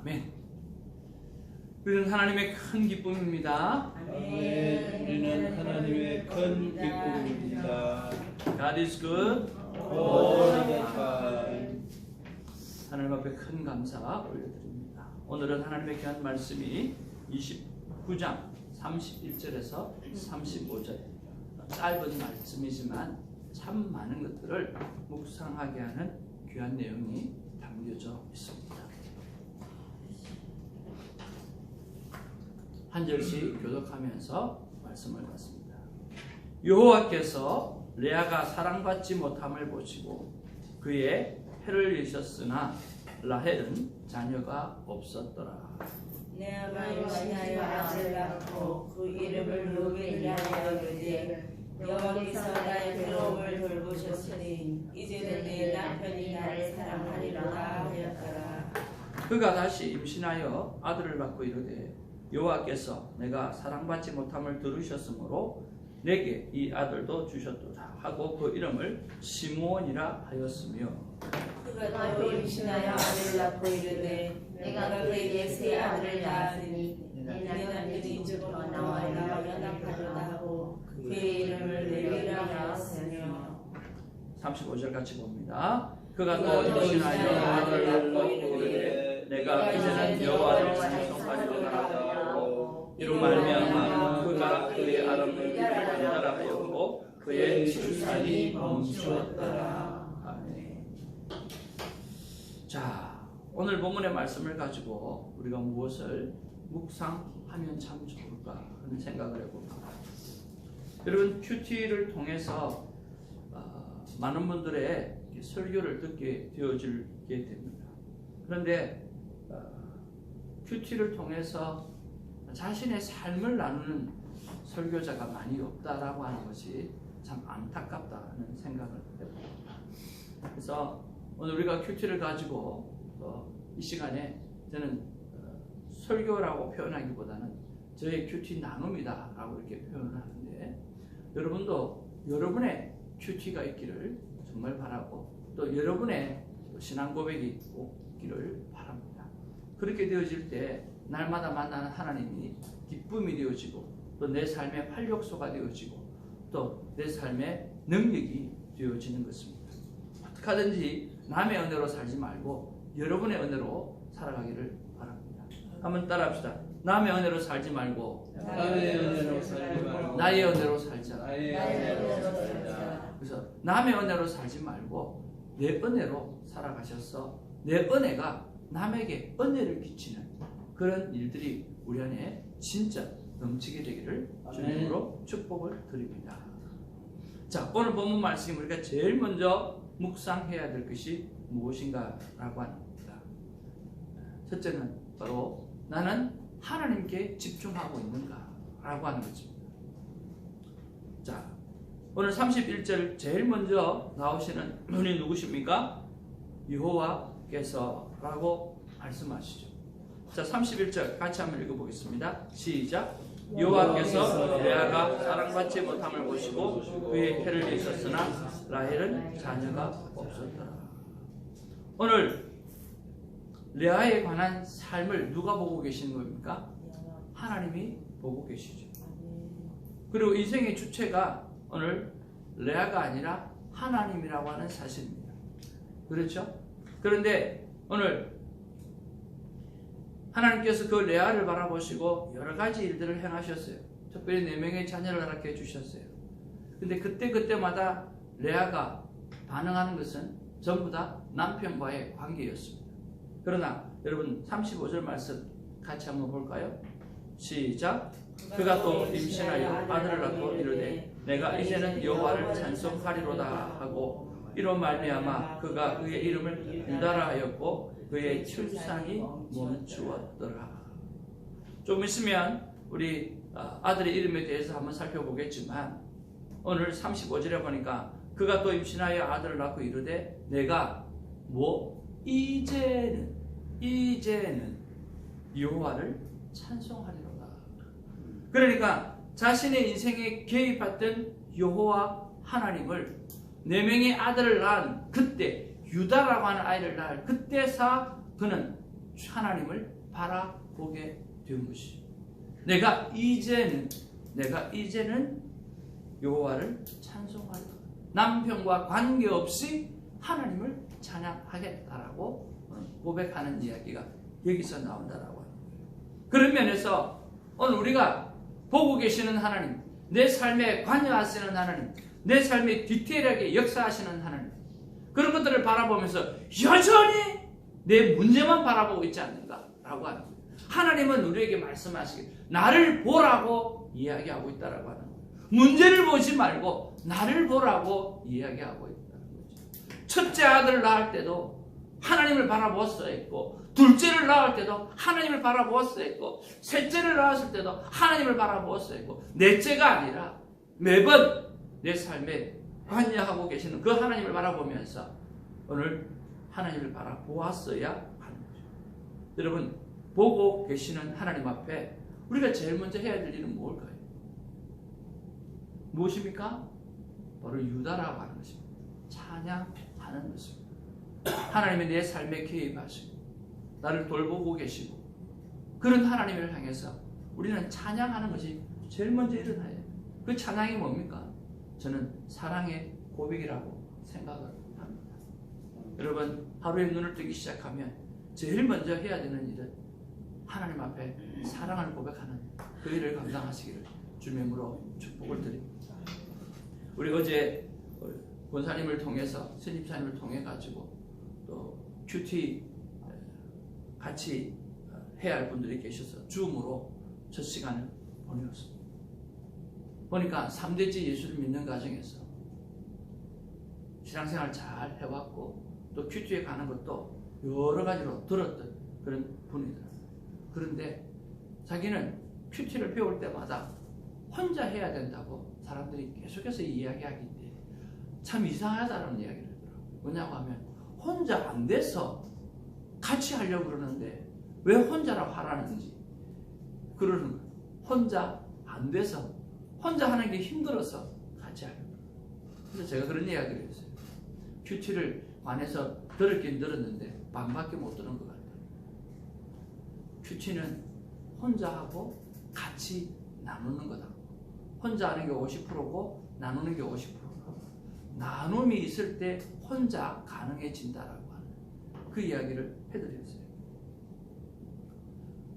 아멘. 우리는 하나님의 큰 기쁨입니다. 아멘. 우리는 하나님의 큰 기쁨입니다. God is good. all the time. 하나님 앞에 큰 감사 올려드립니다. 오늘은 하나님의 귀한 말씀이 29장 31절에서 35절, 짧은 말씀이지만 참 많은 것들을 묵상하게 하는 귀한 내용이 담겨져 있습니다. 한 절씩 교독하면서 말씀을 받습니다. 여호와께서 레아가 사랑받지 못함을 보시고 그의 해를 이셨으나 라헬은 자녀가 없었더라. 레아가 임신하여 아들을 낳고 그 이름을 루벤이라 하였는데 여호와께서 나의 괴로움을 돌보셨으니 이제는 내 남편이 나를 사랑하리로다 하였더라. 그가 다시 임신하여 아들을 낳고 이르되 여호와께서 내가 사랑받지 못함을 들으셨으므로 내게 이 아들도 주셨도다 하고 그 이름을 시므온이라 하였으며 그가 또 임신하여 아들을 낳고 이르되 내가 그에게 새 아들을 낳았으니 내 남편이 이쪽으로 나와라 연합하리로다 하고 그의 이름을 레위라 하였으며 35절 같이 봅니다. 그가 또 임신하여 아들을 낳고 이르되 내가 이제는 여호와를 찬송하리로다 하고 이로 말미암아 그가 그의 아름을 유달하라 하였고 그의 출산이 멈추었더라. 아멘. 자, 오늘 본문의 말씀을 가지고 우리가 무엇을 묵상하면 참 좋을까 하는 생각을 해봅니다. 여러분, 큐티를 통해서 많은 분들의 설교를 듣게 되어지게 됩니다. 그런데 큐티를 통해서 자신의 삶을 나누는 설교자가 많이 없다라고 하는 것이 참 안타깝다는 생각을 해봅니다. 그래서 오늘 우리가 큐티를 가지고 이 시간에 저는 설교라고 표현하기보다는 저의 큐티 나눔이다라고 이렇게 표현을 하는데, 여러분도 여러분의 큐티가 있기를 정말 바라고 또 여러분의 신앙 고백이 있기를 바랍니다. 그렇게 되어질 때 날마다 만나는 하나님이 기쁨이 되어지고 또 내 삶의 활력소가 되어지고 또 내 삶의 능력이 되어지는 것입니다. 어떻게 하든지 남의 은혜로 살지 말고 여러분의 은혜로 살아가기를 바랍니다. 한번 따라합시다. 남의 은혜로 살지 말고 남의 은혜로 살지 말고 나의 은혜로 살자. 나의 은혜로 살자. 그래서 남의 은혜로 살지 말고 내 은혜로 살아가셔서 내 은혜가 남에게 은혜를 끼치는 그런 일들이 우리 안에 진짜 넘치게 되기를 주님으로 축복을 드립니다. 자, 오늘 본문 말씀 우리가 제일 먼저 묵상해야 될 것이 무엇인가라고 합니다. 첫째는 바로 나는 하나님께 집중하고 있는가라고 하는 것입니다. 자, 오늘 31절 제일 먼저 나오시는 분이 누구십니까? 여호와께서라고 말씀하시죠. 자, 31절 같이 한번 읽어보겠습니다. 시작. 여호와께서 레아가 사랑받지 못함을 보시고 그의 해를 이셨으나 라헬은 자녀가 없었더라. 오늘 레아에 관한 삶을 누가 보고 계시는 겁니까? 하나님이 보고 계시죠. 그리고 인생의 주체가 오늘 레아가 아니라 하나님이라고 하는 사실입니다. 그렇죠? 그런데 오늘 하나님께서 그 레아를 바라보시고 여러 가지 일들을 행하셨어요. 특별히 4명의 자녀를 낳게 해주셨어요. 근데 그때마다 레아가 반응하는 것은 전부 다 남편과의 관계였습니다. 그러나 여러분 35절 말씀 같이 한번 볼까요? 시작. 그가 또 임신하여 아들을 낳고 이르되 내가 이제는 여호와를 찬송하리로다 하고 이로 말미암아 그가 그의 이름을 유다라 하였고 그의 출산이 멈추었더라. 좀 있으면 우리 아들의 이름에 대해서 한번 살펴보겠지만 오늘 35절에 보니까 그가 또 임신하여 아들을 낳고 이르되 내가 이제는 여호와를 찬송하리로다. 그러니까 자신의 인생에 개입했던 여호와 하나님을 4명의 아들을 낳은 그때 유다라고 하는 아이를 낳을 그때서 그는 하나님을 바라보게 된 것이. 내가 이제는 여호와를 찬송하리라. 남편과 관계없이 하나님을 찬양하겠다라고 고백하는 이야기가 여기서 나온다라고 하는 거예요. 그런 면에서 오늘 우리가 보고 계시는 하나님, 내 삶에 관여하시는 하나님, 내 삶에 디테일하게 역사하시는 하나님, 그런 것들을 바라보면서 여전히 내 문제만 바라보고 있지 않는가라고 하는 거예요. 하나님은 우리에게 말씀하시길 나를 보라고 이야기하고 있다라고 하는 거예요. 문제를 보지 말고 나를 보라고 이야기하고 있다는 거죠. 첫째 아들을 낳을 때도 하나님을 바라보았어야 했고, 둘째를 낳을 때도 하나님을 바라보았어야 했고, 셋째를 낳았을 때도 하나님을 바라보았어야 했고, 넷째가 아니라 매번 내 삶에 관여하고 계시는 그 하나님을 바라보면서 오늘 하나님을 바라보았어야 하는 거죠. 여러분, 보고 계시는 하나님 앞에 우리가 제일 먼저 해야 될 일은 뭘까요? 무엇입니까? 바로 유다라고 하는 것입니다. 찬양하는 것입니다. 하나님이 내 삶에 개입하시고 나를 돌보고 계시고 그런 하나님을 향해서 우리는 찬양하는 것이 제일 먼저 일어나야 해요. 그 찬양이 뭡니까? 저는 사랑의 고백이라고 생각을 합니다. 여러분, 하루에 눈을 뜨기 시작하면 제일 먼저 해야 되는 일은 하나님 앞에 사랑을 고백하는 그 일을 감당하시기를 주님으로 축복을 드립니다. 우리 어제 권사님을 통해서, 스님사님을 통해 가지고 또 큐티 같이 해야 할 분들이 계셔서 줌으로 첫 시간을 보내었습니다. 보니까 3대째 예수를 믿는 과정에서 신앙생활 잘 해왔고 또 큐티에 가는 것도 여러 가지로 들었던 그런 분이더라고요. 그런데 자기는 큐티를 배울 때마다 혼자 해야 된다고 사람들이 계속해서 이야기하기인데 참 이상하다는 이야기를 하더라고요. 뭐냐고 하면 혼자 안 돼서 같이 하려고 그러는데 왜 혼자라고 하라는지 그러는 거예요. 혼자 안 돼서, 혼자 하는 게 힘들어서 같이 하려고. 그래서 제가 그런 이야기를 했어요. 큐티를 관해서 들었긴 들었는데 반밖에 못 들은 것 같아요. 큐티는 혼자 하고 같이 나누는 거다. 혼자 하는 게 50%고 나누는 게 50%고 나눔이 있을 때 혼자 가능해진다라고 하는 그 이야기를 해드렸어요.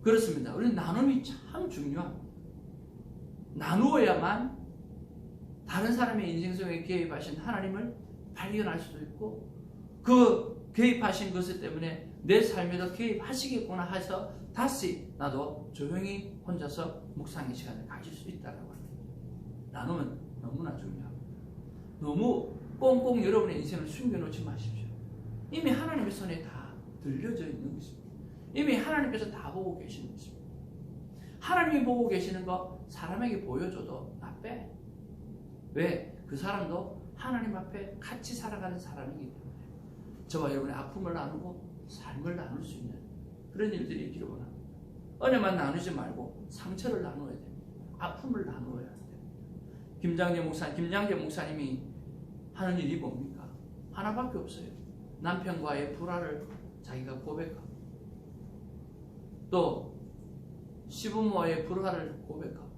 그렇습니다. 우리는 나눔이 참 중요합니다. 나누어야만 다른 사람의 인생 속에 개입하신 하나님을 발견할 수도 있고 그 개입하신 것을 때문에 내 삶에도 개입하시겠구나 해서 다시 나도 조용히 혼자서 묵상의 시간을 가질 수 있다라고 합니다. 나눔은 너무나 중요합니다. 너무 꽁꽁 여러분의 인생을 숨겨놓지 마십시오. 이미 하나님의 손에 다 들려져 있는 것입니다. 이미 하나님께서 다 보고 계시는 것입니다. 하나님이 보고 계시는 거 사람에게 보여줘도 나 빼. 왜? 그 사람도 하나님 앞에 같이 살아가는 사람이기 때문에 저와 여러분의 아픔을 나누고 삶을 나눌 수 있는 그런 일들이 있기를 원합니다. 은혜만 나누지 말고 상처를 나누어야 됩니다. 아픔을 나누어야 됩니다. 김장재 목사님이 하는 일이 뭡니까? 하나밖에 없어요. 남편과의 불화를 자기가 고백하고 또 시부모와의 불화를 고백하고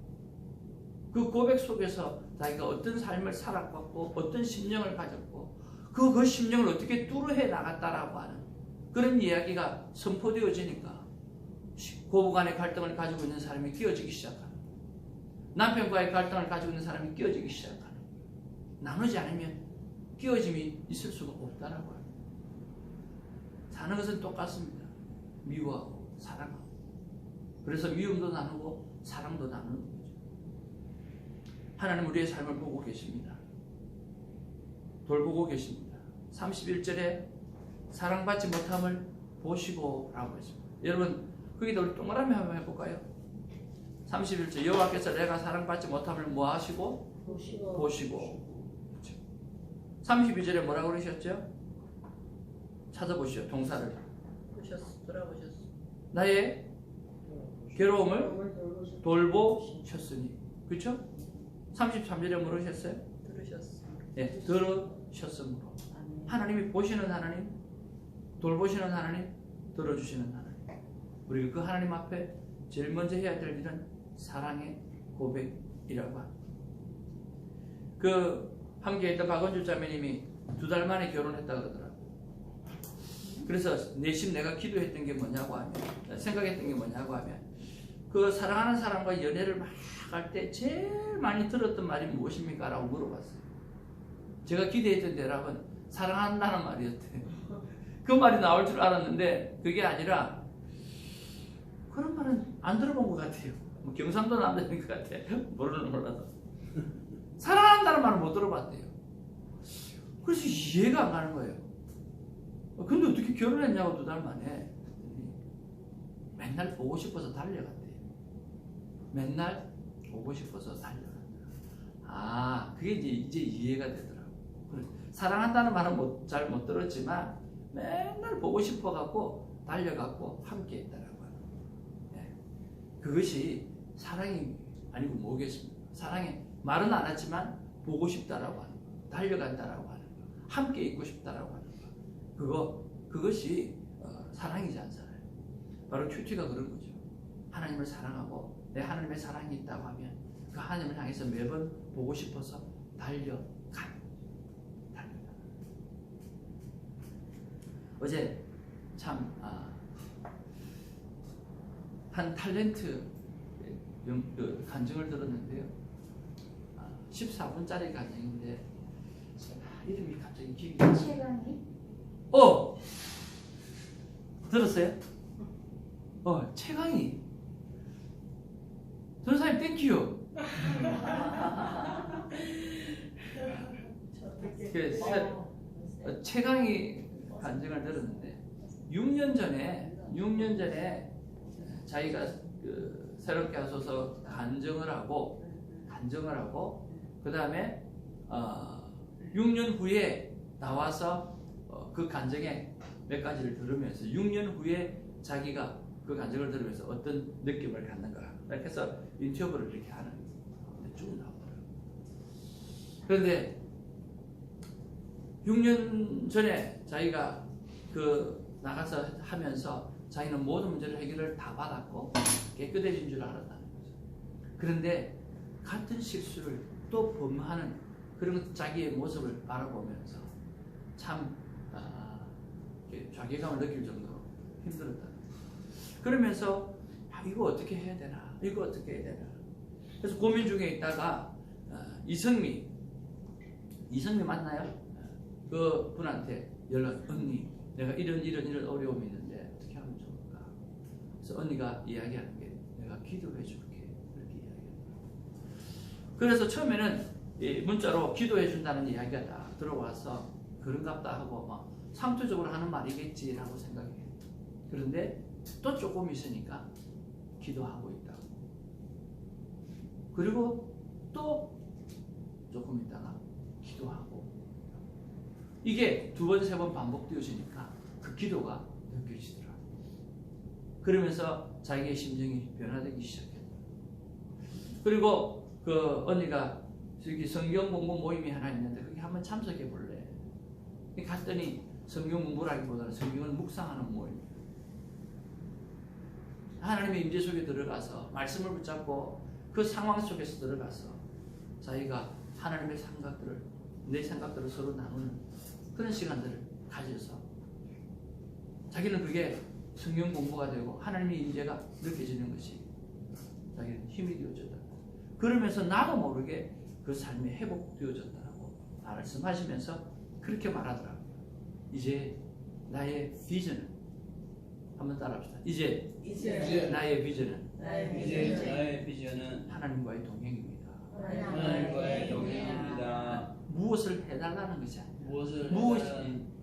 그 고백 속에서 자기가 어떤 삶을 살아왔고 어떤 심령을 가졌고 그 심령을 어떻게 뚫어해 나갔다라고 하는 그런 이야기가 선포되어지니까 고부간의 갈등을 가지고 있는 사람이 끼어지기 시작하는, 남편과의 갈등을 가지고 있는 사람이 끼어지기 시작하는, 나누지 않으면 끼어짐이 있을 수가 없다라고 합니다. 사는 것은 똑같습니다. 미워하고 사랑하고. 그래서 미움도 나누고 사랑도 나누는 거죠. 하나님 우리의 삶을 보고 계십니다. 돌보고 계십니다. 31절에 사랑받지 못함을 보시고 라고 했습니다. 여러분 거기다 우리 동그라미 한번 해볼까요? 31절 여호와께서 내가 사랑받지 못함을 뭐 하시고? 보시고. 그렇죠. 32절에 뭐라고 그러셨죠? 찾아보시오. 동사를 돌아보셨어. 나의 괴로움을 돌보셨으니. 그렇죠? 33절에 뭐 그러셨어요? 들으셨어. 네, 들으셨으므로. 하나님이 보시는 하나님, 돌보시는 하나님, 들어주시는 하나님. 우리가 그 하나님 앞에 제일 먼저 해야 될 일은 사랑의 고백이라고 합니다. 그 함께 있던 박원주 자매님이 2달 만에 결혼했다 그러더라고요. 그래서 내심 내가 기도했던 게 뭐냐고 하면, 생각했던 게 뭐냐고 하면, 그 사랑하는 사람과 연애를 막 할 때 제일 많이 들었던 말이 무엇입니까? 라고 물어봤어요. 제가 기대했던 대답은 사랑한다는 말이었대요. 그 말이 나올 줄 알았는데 그게 아니라 그런 말은 안 들어본 것 같아요. 뭐 경상도는 안 되는 것 같아요. 모르는 몰라도. 사랑한다는 말은 못 들어봤대요. 그래서 이해가 안 가는 거예요. 근데 어떻게 결혼했냐고 2달 만에. 맨날 보고 싶어서 달려갔대요. 맨날 보고 싶어서 달려간다. 아, 그게 이제 이해가 되더라고. 사랑한다는 말은 잘 못 들었지만 맨날 보고 싶어갖고 달려갖고 함께 했다라고 하는 거예요. 네. 그것이 사랑이 아니고 뭐겠습니까? 사랑의 말은 안 하지만 보고 싶다라고 하는 거, 달려간다라고 하는 거, 함께 있고 싶다라고 하는 거, 그것이 사랑이지 않잖아요. 바로 큐티가 그런 거죠. 하나님을 사랑하고 내 하나님의 사랑이 있다고 하면 그 하나님을 향해서 매번 보고 싶어서 달려간. 어제 참 한 탤런트 간증을 들었는데요. 14분짜리 간증인데 이름이 갑자기 기억이 안 나요. 최강이? 들었어요? 최강이. 전사님 땡큐. 최강이 간증을 들었는데 6년 전에 자기가 그 새롭게 하소서 간증을 하고 그 다음에 6년 후에 나와서 그 간증의 몇 가지를 들으면서 6년 후에 자기가 그 간증을 들으면서 어떤 느낌을 갖는가 이렇게 해서 인터뷰를 이렇게 하는 쭉 나오더라고요. 그런데 6년 전에 자기가 그 나가서 하면서 자기는 모든 문제를 해결을 다 받았고 깨끗해진 줄 알았다는 거죠. 그런데 같은 실수를 또 범하는 그런 자기의 모습을 바라보면서 참 자괴감을 느낄 정도로 힘들었다는 거죠. 그러면서 이거 어떻게 해야 되나? 그래서 고민 중에 있다가 이성미 맞나요? 그 분한테 연락, 언니 내가 이런 어려움이 있는데 어떻게 하면 좋을까? 그래서 언니가 이야기하는 게 내가 기도해 줄게 그렇게 이야기합니다. 그래서 처음에는 문자로 기도해 준다는 이야기가 다 들어와서 그런갑다 하고 막 상투적으로 하는 말이겠지라고 생각해요. 그런데 또 조금 있으니까 기도하고 있다고. 그리고 또 조금 있다가 기도하고. 이게 2번, 3번 반복되어지니까 그 기도가 느껴지더라고요. 그러면서 자기의 심정이 변화되기 시작했다. 그리고 그 언니가 저기 성경 공부 모임이 하나 있는데 거기 한번 참석해 볼래. 갔더니 성경 공부라기보다는 성경을 묵상하는 모임이에요. 하나님의 임재 속에 들어가서 말씀을 붙잡고 그 상황 속에서 들어가서 자기가 하나님의 생각들을, 내 생각들을 서로 나누는 그런 시간들을 가져서 자기는 그게 성경 공부가 되고 하나님의 임재가 느껴지는 것이 자기는 힘이 되어졌다. 그러면서 나도 모르게 그 삶이 회복되어졌다고 말씀하시면서 그렇게 말하더라고요. 이제 나의 비전은, 한번 따라합시다. 이제 나의 비전은 하나님과의 동행입니다. 하나님과의 동행입니다. 무엇을 해달라는 것이 아니라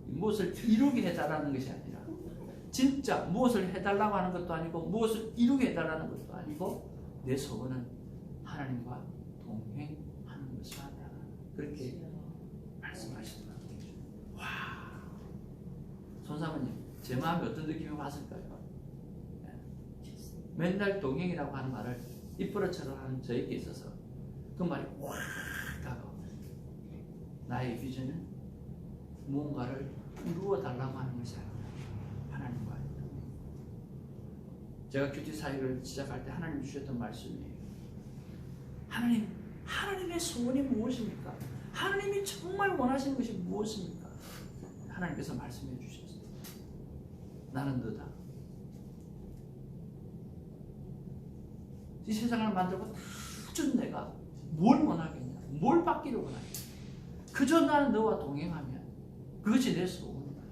무엇을 이루게 해달라는 것이 아니라 진짜 무엇을 해달라고 하는 것도 아니고 무엇을 이루게 해달라는 것도 아니고 내 소원은 하나님과 동행하는 것이다. 그렇게 말씀하시더라고요. 와, 손사모님 제 마음에 어떤 느낌이 왔을까요? 맨날 동행이라고 하는 말을 입버릇처럼 하는 저에게 있어서 그 말이 확 다가와요. 나의 비전은 무언가를 이루어 달라고 하는 것이 아니라 하나님과의 동행. 제가 큐티 사역을 시작할 때 하나님 주셨던 말씀이에요. 하나님의 소원이 무엇입니까? 하나님이 정말 원하시는 것이 무엇입니까? 하나님께서 말씀해 주셨어요. 나는 너다. 이 세상을 만들고 다 준 내가 뭘 원하겠냐? 뭘 받기를 원하겠냐? 그저 나는 너와 동행하면 그것이 내 소원이다.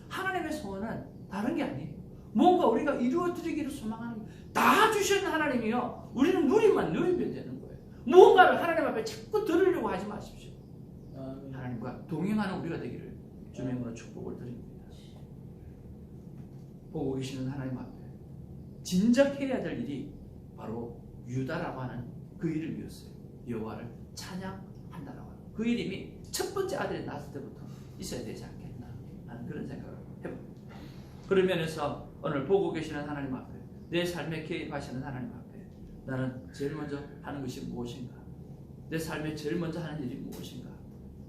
하나님의 소원은 다른 게 아니에요. 뭔가 우리가 이루어드리기를 소망하는 다 주시는 하나님이요. 우리는 누리면 되는 거예요. 무언가를 하나님 앞에 자꾸 들으려고 하지 마십시오. 하나님과 동행하는 우리가 되기를 주님의 이름으로 축복을 드립니다. 보고 계시는 하나님 앞에 진작 해야 될 일이 바로 유다라고 하는 그 이름이었어요. 여호와를 찬양한다라고 하는 그 이름이 첫 번째 아들이 낳았을 때부터 있어야 되지 않겠나 하는 그런 생각을 해봅니다. 그런 면에서 오늘 보고 계시는 하나님 앞에 내 삶에 개입하시는 하나님 앞에 나는 제일 먼저 하는 것이 무엇인가? 내 삶에 제일 먼저 하는 일이 무엇인가?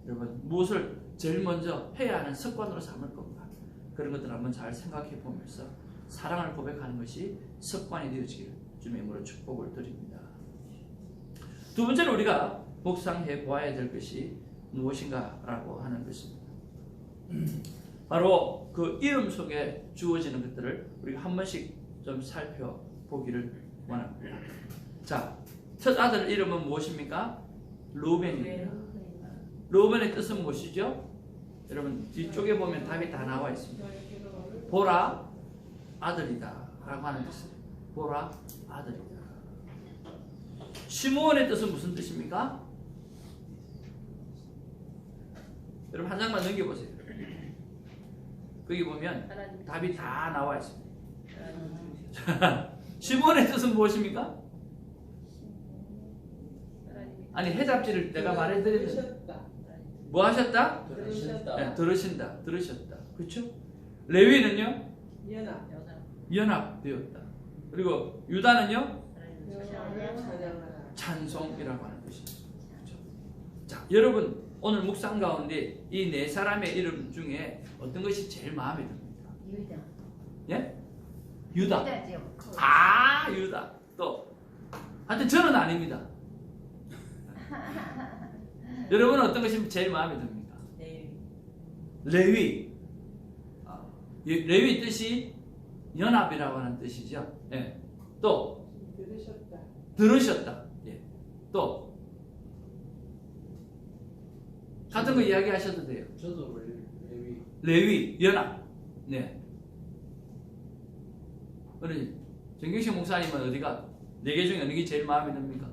여러분 무엇을 제일 먼저 해야 하는 습관으로 삼을 건가? 그런 것들을 한번 잘 생각해 보면서 사랑을 고백하는 것이 습관이 되어지기를 주님의 이름으로 축복을 드립니다. 두 번째로 우리가 묵상해 보아야 될 것이 무엇인가라고 하는 것입니다. 바로 그 이름 속에 주어지는 것들을 우리가 한 번씩 좀 살펴보기를 원합니다. 자, 첫 아들 이름은 무엇입니까? 루벤입니다. 루벤의 뜻은 무엇이죠? 여러분 뒤쪽에 보면 답이 다 나와 있습니다. 보라 아들이다 라고 하는 뜻이에요. 보라 아들이다. 시므온의 뜻은 무슨 뜻입니까? 여러분 한 장만 넘겨보세요. 거기 보면 답이 다 나와 있습니다. 시므온의 뜻은 무엇입니까? 아니 해답지를 내가 말해드리면 뭐 하셨다? 네, 들으신다. 그렇죠? 레위는요? 연합되었다. 그리고 유다는요? 찬송이라고 하는 것입니다. 그렇죠? 자, 여러분 오늘 묵상 가운데 이 네 사람의 이름 중에 어떤 것이 제일 마음에 듭니까? 유다. 예? 유다. 유다죠. 아, 유다. 또 하여튼 저는 아닙니다. 여러분은 어떤 것이 제일 마음에 듭니까? 레위. 레위 뜻이 연합이라고 하는 뜻이죠. 예. 또 들으셨다. 예. 또 같은 거 이야기하셔도 돼요. 저도 레위 연합. 네. 우리 정경식 목사님은 어디가 네 개 중에 어느 게 제일 마음에 듭니까?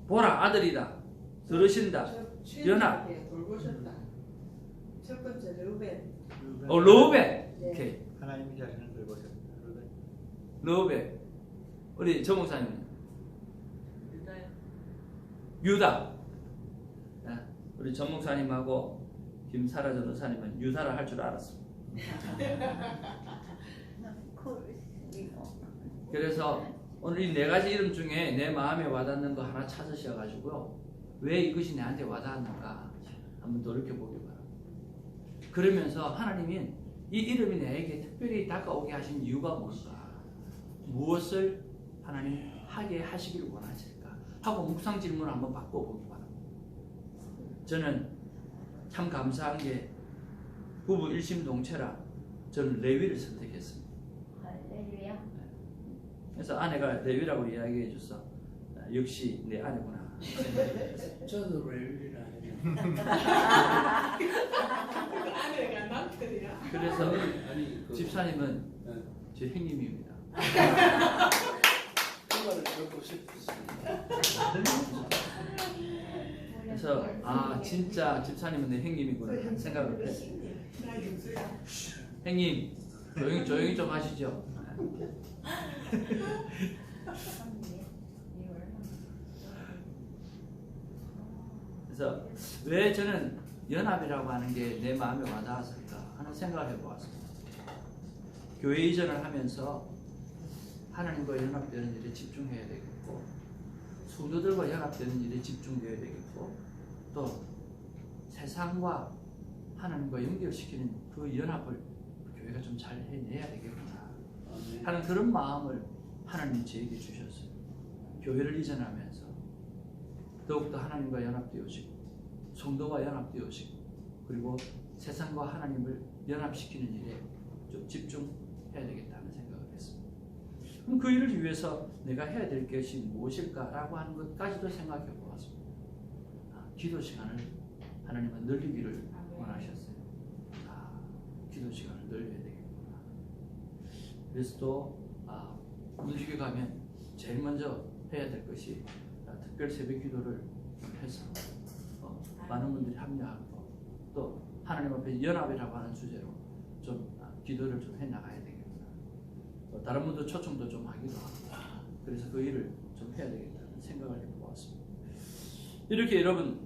보라 아들이다. 들으신다. 연합. 돌보셨다. 첫 번째 르우벤. 루벤. 네. 오케이. 하나님이 자신을 돌보셨다. 루벤. 우리 정 목사님은 유다요. 유다. 우리 정 목사님하고 김사라 전도사님은 유다를 할 줄 알았습니다. 그래서 오늘 이 네 가지 이름 중에 내 마음에 와닿는 거 하나 찾으셔가지고요. 왜 이것이 내한테 와닿았는가 한번 돌이켜보기 바랍니다. 그러면서 하나님은 이 이름이 내게 특별히 다가오게 하신 이유가 뭘까? 무엇을 하나님 하게 하시길 원하실까? 하고 묵상 질문을 한번 바꿔보기 바랍니다. 저는 참 감사한 게 부부 일심동체라 저는 레위를 선택했습니다. 할렐루야. 그래서 아내가 레위라고 이야기해 줘서 역시 내 아내구나. 저도 레위라 해요. 아내가 남편이야. 그래서 아니 집사님은 제 형님입니다. 그거를 듣고 싶으십니다. 그래서 아 진짜 집사님은 내 형님이구나 하는 생각을 했어요. 나 용수야. 형님 조용히 좀 하시죠. 그래서 왜 저는 연합이라고 하는 게 내 마음에 와닿았을까 하는 생각을 해보았습니다. 교회 이전을 하면서 하나님과 연합되는 일에 집중해야 되겠고 성도들과 연합되는 일에 집중되어야 되겠고 또 세상과 하나님과 연결시키는 그 연합을 교회가 좀 잘 해내야 되겠구나 하는 그런 마음을 하나님이 저에게 주셨어요. 교회를 이전하면서 더욱더 하나님과 연합되어지고 성도와 연합되어지고 그리고 세상과 하나님을 연합시키는 일에 좀 집중해야 되겠다는 생각을 했습니다. 그럼 그 일을 위해서 내가 해야 될 것이 무엇일까라고 하는 것까지도 생각해 보았습니다. 기도 시간을 하나님은 늘리기를 원하셨어요. 기도 시간을 늘려야 되겠구나. 그래서 또 움직여 가면 제일 먼저 해야 될 것이 특별 새벽 기도를 해서 많은 분들이 합류하고 또 하나님 앞에 연합이라고 하는 주제로 좀 기도를 좀 해나가야 되겠구나. 또 다른 분도 초청도 좀 하기도 하고 그래서 그 일을 좀 해야 되겠다는 생각을 해보았습니다. 이렇게 여러분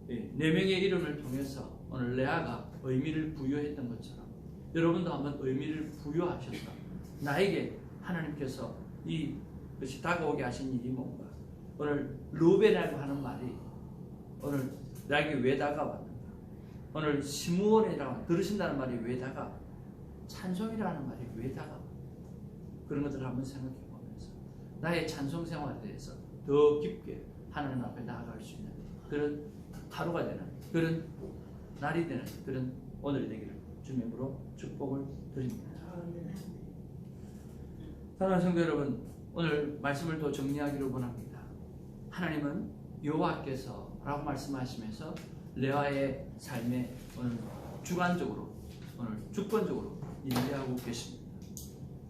4명의 이름을 통해서 오늘 레아가 의미를 부여했던 것처럼 여러분도 한번 의미를 부여하셔서 나에게 하나님께서 이것이 다가오게 하신 일이 뭔가 오늘 루벤이라고 하는 말이 오늘 나에게 왜 다가왔는가 오늘 시므온이라고 들으신다는 말이 왜 다가와 찬송이라는 말이 왜 다가와 그런 것들을 한번 생각해 보면서 나의 찬송 생활에 대해서 더 깊게 하나님 앞에 나아갈 수 있는 그런 하루가 되는 그런 날이 되는 그런 오늘이 되기를 주님으로 축복을 드립니다. 사랑하는 성도 여러분, 오늘 말씀을 더 정리하기를 원합니다. 하나님은 여호와께서라고 말씀하시면서 레아의 삶에 오늘 주관적으로 오늘 주권적으로 인도하고 계십니다.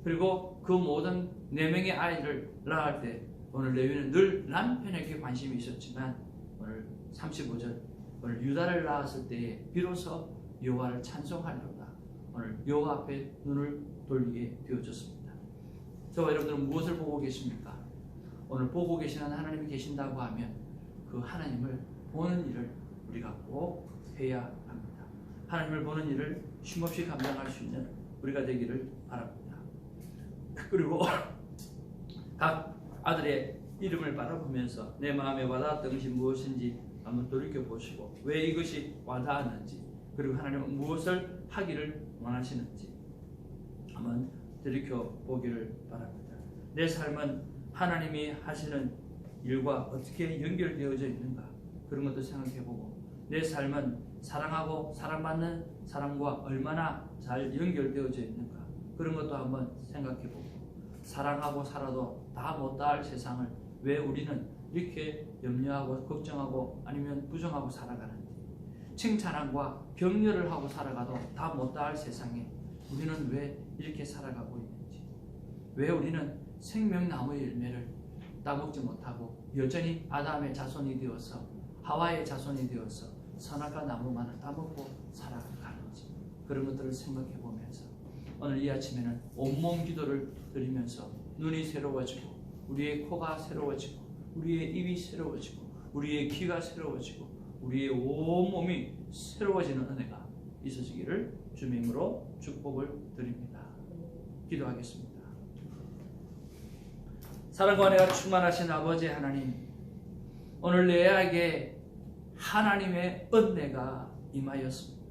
그리고 그 모든 4명의 아이를 낳을 때 오늘 레위는 늘 남편에게 관심이 있었지만 오늘 35절 오늘 유다를 낳았을 때에 비로소 여호와를 찬송하리로다. 오늘 여호와 앞에 눈을 돌리게 되어졌습니다. 저와 여러분들은 무엇을 보고 계십니까? 오늘 보고 계시는 하나님이 계신다고 하면 그 하나님을 보는 일을 우리가 꼭 해야 합니다. 하나님을 보는 일을 쉼없이 감당할 수 있는 우리가 되기를 바랍니다. 그리고 각 아들의 이름을 바라보면서 내 마음에 와닿았던 것이 무엇인지 한번 돌이켜보시고 왜 이것이 와닿았는지 그리고 하나님은 무엇을 하기를 원하시는지 한번 돌이켜보기를 바랍니다. 내 삶은 하나님이 하시는 일과 어떻게 연결되어져 있는가 그런 것도 생각해보고 내 삶은 사랑하고 사랑받는 사람과 얼마나 잘 연결되어져 있는가 그런 것도 한번 생각해보고 사랑하고 살아도 다 못다할 세상을 왜 우리는 이렇게 염려하고 걱정하고 아니면 부정하고 살아가는지 칭찬과 격려를 하고 살아가도 다 못다할 세상에 우리는 왜 이렇게 살아가고 있는지 왜 우리는 생명나무의 열매를 따먹지 못하고 여전히 아담의 자손이 되어서 하와의 자손이 되어서 선악과 나무만을 따먹고 살아가는지 그런 것들을 생각해 보면서 오늘 이 아침에는 온몸 기도를 드리면서 눈이 새로워지고 우리의 코가 새로워지고 우리의 입이 새로워지고 우리의 귀가 새로워지고 우리의 온몸이 새로워지는 은혜가 있어지기를 주님의 이름으로 축복을 드립니다. 기도하겠습니다. 사랑과 은혜가 충만하신 아버지 하나님, 오늘 레아에게 하나님의 은혜가 임하였습니다.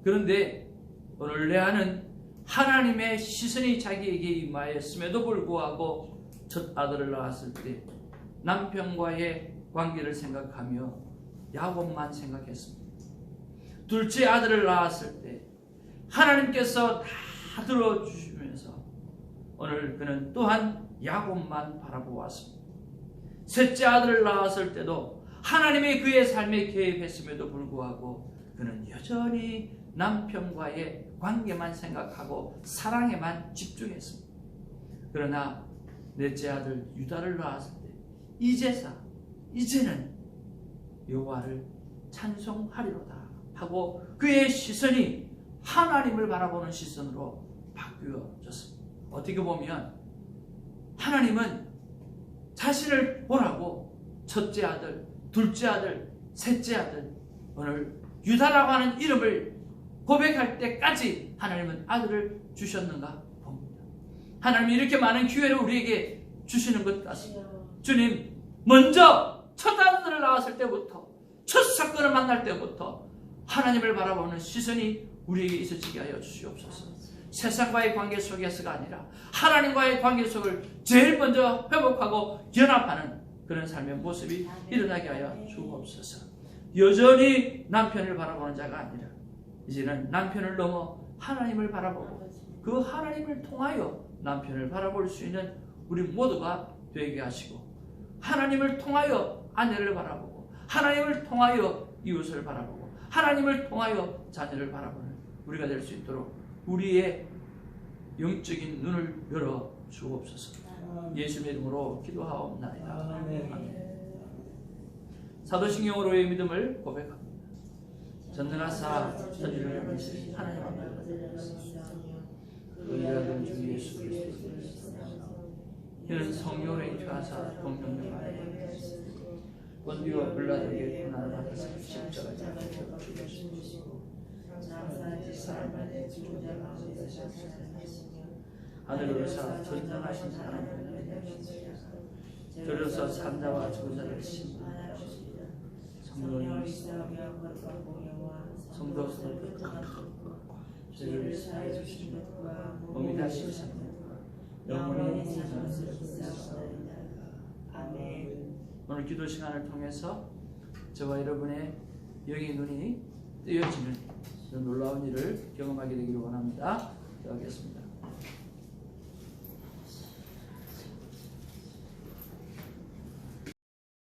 그런데 오늘 레아는 하나님의 시선이 자기에게 임하였음에도 불구하고 첫 아들을 낳았을 때 남편과의 관계를 생각하며 야곱만 생각했습니다. 둘째 아들을 낳았을 때 하나님께서 다 들어주시면서 오늘 그는 또한 야곱만 바라보았습니다. 셋째 아들을 낳았을 때도 하나님이 그의 삶에 개입했음에도 불구하고 그는 여전히 남편과의 관계만 생각하고 사랑에만 집중했습니다. 그러나 넷째 아들 유다를 낳았을 때 이제는 여호와를 찬송하리로다 하고 그의 시선이 하나님을 바라보는 시선으로 바뀌어졌습니다. 어떻게 보면 하나님은 자신을 보라고 첫째 아들, 둘째 아들, 셋째 아들 오늘 유다라고 하는 이름을 고백할 때까지 하나님은 아들을 주셨는가 봅니다. 하나님이 이렇게 많은 기회를 우리에게 주시는 것 같습니다. 주님 먼저 첫 아들을 낳았을 때부터 첫 사건을 만날 때부터 하나님을 바라보는 시선이 우리에게 있어지게 하여 주시옵소서. 세상과의 관계 속에서가 아니라 하나님과의 관계 속을 제일 먼저 회복하고 연합하는 그런 삶의 모습이 일어나게 하여 주옵소서. 여전히 남편을 바라보는 자가 아니라 이제는 남편을 넘어 하나님을 바라보고 그 하나님을 통하여 남편을 바라볼 수 있는 우리 모두가 되게 하시고, 하나님을 통하여 아내를 바라보고, 하나님을 통하여 이웃을 바라보고, 하나님을 통하여 자녀를 바라보는 우리가 될 수 있도록 우리의 영적인 눈을 열어 주옵소서. 예수님의 이름으로 기도하옵나이다. 아멘. 사도신경으로의 믿음을 고백합니다. 전능하사 전지를 하신 하나님 아버지, 그의 아들 주 예수 그리스도, 이는 성령으로 잉태하사 동정녀 마리아에게 본디오 빌라도에게 고난을 받아서 십자가에 달려 죽으시고 사람만의 주자 가운데 사시며 하늘에서 전능하신 하나님을 들어서 산자와 죽은 자를 심판하시리라. 성령이 성도들을 죄를 사해 주신 것과 몸이 다시 사는 것과 영원히 사는 것을 아멘. 오늘 기도 시간을 통해서 저와 여러분의 영의 눈이 뜨여지는 놀라운 일을 경험하게 되기를 원합니다. 기도하겠습니다.